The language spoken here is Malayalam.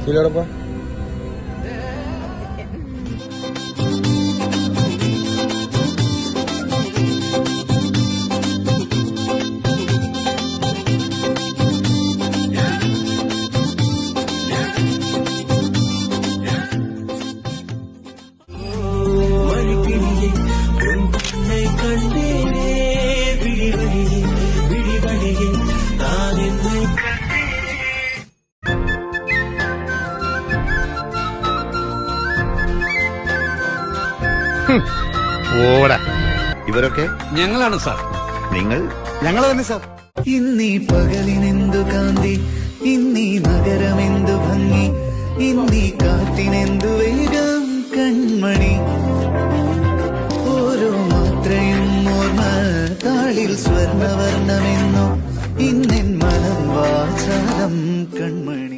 ഇല്ലടപ്പാ ഓടാ. ഇവരൊക്കെ ഞങ്ങളാണ് സാർ. നിങ്ങൾ? ഞങ്ങൾ തന്നെ സാർ. ഇന്നീ പകലിനെന്തു കാന്തി, ഇന്നീ നഗരമെന്തു ഭംഗി, ഇന്നീ കാറ്റിനെന്തു വേഗം കൺമണി. ഓരോ മാത്രയും ഓർമ്മ താളിൽ സ്വർണവർണ്ണമെന്നോ, ഇന്നെൻ മനം വാചാലം കൺമണി.